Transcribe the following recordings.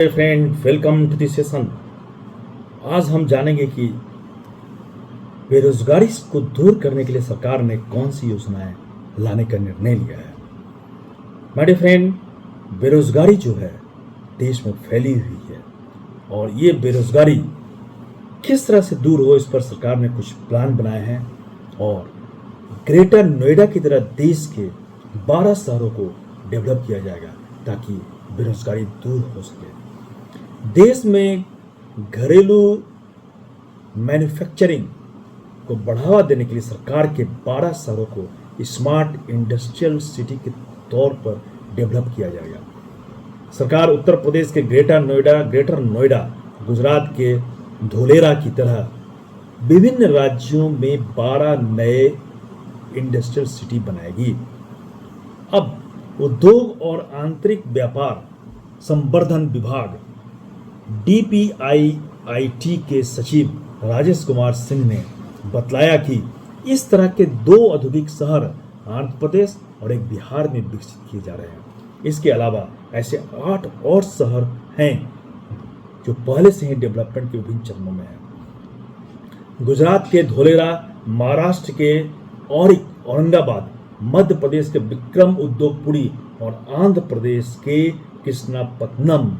Friend, welcome to this session. आज हम जानेंगे कि बेरोजगारी को दूर करने के लिए सरकार ने कौन सी योजनाएं लाने का निर्णय लिया है। माय डियर फ्रेंड, बेरोजगारी जो है देश में फैली हुई है और ये बेरोजगारी किस तरह से दूर हो, इस पर सरकार ने कुछ प्लान बनाए हैं और ग्रेटर नोएडा की तरह देश के 12 शहरों को डेवलप किया जाएगा ताकि बेरोजगारी दूर हो सके। देश में घरेलू मैन्युफैक्चरिंग को बढ़ावा देने के लिए सरकार के 12 शहरों को स्मार्ट इंडस्ट्रियल सिटी के तौर पर डेवलप किया जाएगा। सरकार उत्तर प्रदेश के ग्रेटर नोएडा, गुजरात के धोलेरा की तरह विभिन्न राज्यों में 12 नए इंडस्ट्रियल सिटी बनाएगी। अब उद्योग और आंतरिक व्यापार संवर्धन विभाग DPIIT के सचिव राजेश कुमार सिंह ने बतलाया कि इस तरह के 2 औद्योगिक शहर आंध्र प्रदेश और एक बिहार में विकसित किए जा रहे हैं। इसके अलावा ऐसे 8 और शहर हैं जो पहले से ही डेवलपमेंट के विभिन्न चरणों में हैं। गुजरात के धोलेरा, महाराष्ट्र के औरंगाबाद, मध्य प्रदेश के विक्रम उद्योगपुरी और आंध्र प्रदेश के कृष्णापत्तनम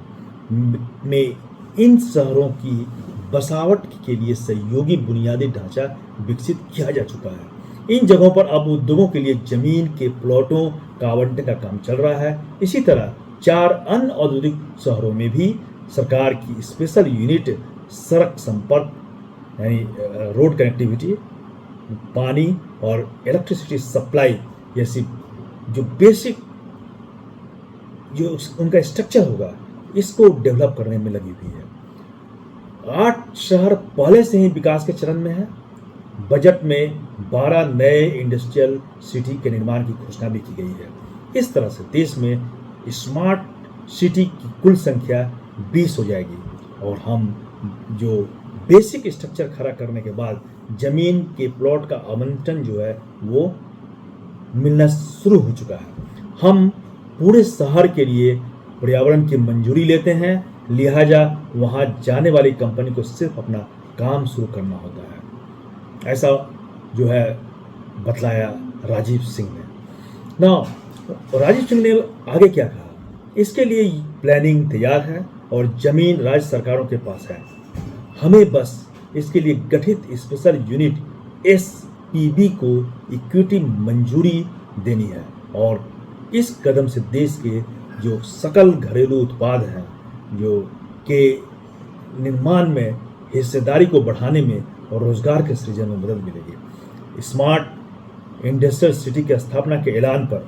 में इन शहरों की बसावट के लिए सहयोगी बुनियादी ढांचा विकसित किया जा चुका है। इन जगहों पर अब उद्योगों के लिए जमीन के प्लॉटों का आवंटन का काम चल रहा है। इसी तरह 4 अन्य औद्योगिक शहरों में भी सरकार की स्पेशल यूनिट सड़क संपर्क यानी रोड कनेक्टिविटी, पानी और इलेक्ट्रिसिटी सप्लाई जैसी जो बेसिक जो उनका स्ट्रक्चर होगा इसको डेवलप करने में लगी हुई है। 8 शहर पहले से ही विकास के चरण में है। बजट में 12 नए इंडस्ट्रियल सिटी के निर्माण की घोषणा भी की गई है। इस तरह से देश में स्मार्ट सिटी की कुल संख्या 20 हो जाएगी और हम जो बेसिक स्ट्रक्चर खड़ा करने के बाद जमीन के प्लॉट का आवंटन जो है वो मिलना शुरू हो चुका है। हम पूरे शहर के लिए पर्यावरण की मंजूरी लेते हैं, लिहाजा वहां जाने वाली कंपनी को सिर्फ अपना काम शुरू करना होता है। ऐसा जो है बतलाया राजीव सिंह ने। राजीव सिंह ने आगे क्या कहा, इसके लिए प्लानिंग तैयार है और जमीन राज्य सरकारों के पास है। हमें बस इसके लिए गठित स्पेशल यूनिट SPB को इक्विटी मंजूरी देनी है और इस कदम से देश के जो सकल घरेलू उत्पाद हैं जो के निर्माण में हिस्सेदारी को बढ़ाने में और रोजगार के सृजन में मदद मिलेगी। स्मार्ट इंडस्ट्रियल सिटी की स्थापना के ऐलान पर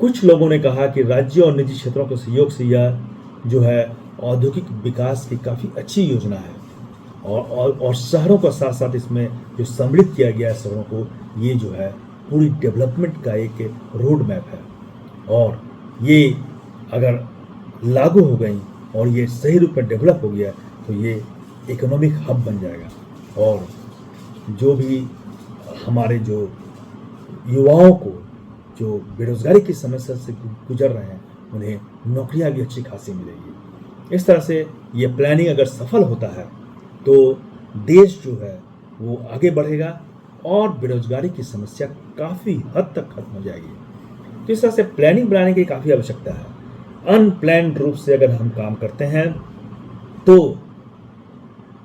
कुछ लोगों ने कहा कि राज्यों और निजी क्षेत्रों के सहयोग से यह जो है औद्योगिक विकास की काफ़ी अच्छी योजना है और शहरों का साथ साथ इसमें जो सम्मिलित किया गया है शहरों को, ये जो है पूरी डेवलपमेंट का एक रोड मैप है और ये अगर लागू हो गई और ये सही रूप में डेवलप हो गया तो ये इकोनॉमिक हब बन जाएगा और जो भी हमारे जो युवाओं को जो बेरोजगारी की समस्या से गुजर रहे हैं उन्हें नौकरियां भी अच्छी खासी मिलेगी। इस तरह से ये प्लानिंग अगर सफल होता है तो देश जो है वो आगे बढ़ेगा और बेरोजगारी की समस्या काफ़ी हद तक खत्म हो जाएगी। तो इस तरह से प्लानिंग बनाने की काफ़ी आवश्यकता है। अनप्लान्ड रूप से अगर हम काम करते हैं तो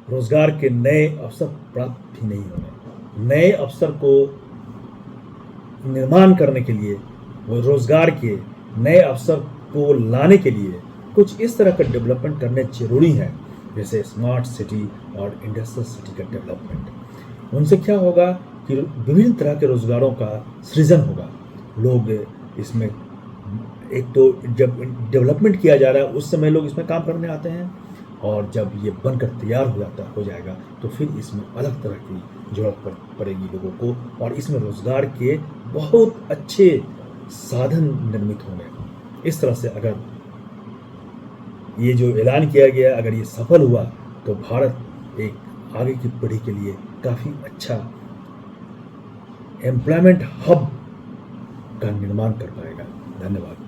रोजगार के नए अवसर प्राप्त भी नहीं होंगे। नए अवसर को निर्माण करने के लिए, वो रोजगार के नए अवसर को लाने के लिए कुछ इस तरह का डेवलपमेंट करने जरूरी है, जैसे स्मार्ट सिटी और इंडस्ट्रियल सिटी का डेवलपमेंट। उनसे क्या होगा कि विभिन्न तरह के रोजगारों का सृजन होगा। लोग इसमें एक तो जब डेवलपमेंट किया जा रहा है उस समय लोग इसमें काम करने आते हैं और जब ये बनकर तैयार हो जाएगा तो फिर इसमें अलग तरह की जरूरत पड़ेगी लोगों को और इसमें रोजगार के बहुत अच्छे साधन निर्मित होंगे। इस तरह से अगर ये जो ऐलान किया गया अगर ये सफल हुआ तो भारत एक आगे की पीढ़ी के लिए काफ़ी अच्छा एम्प्लॉयमेंट हब का निर्माण कर पाएगा। धन्यवाद।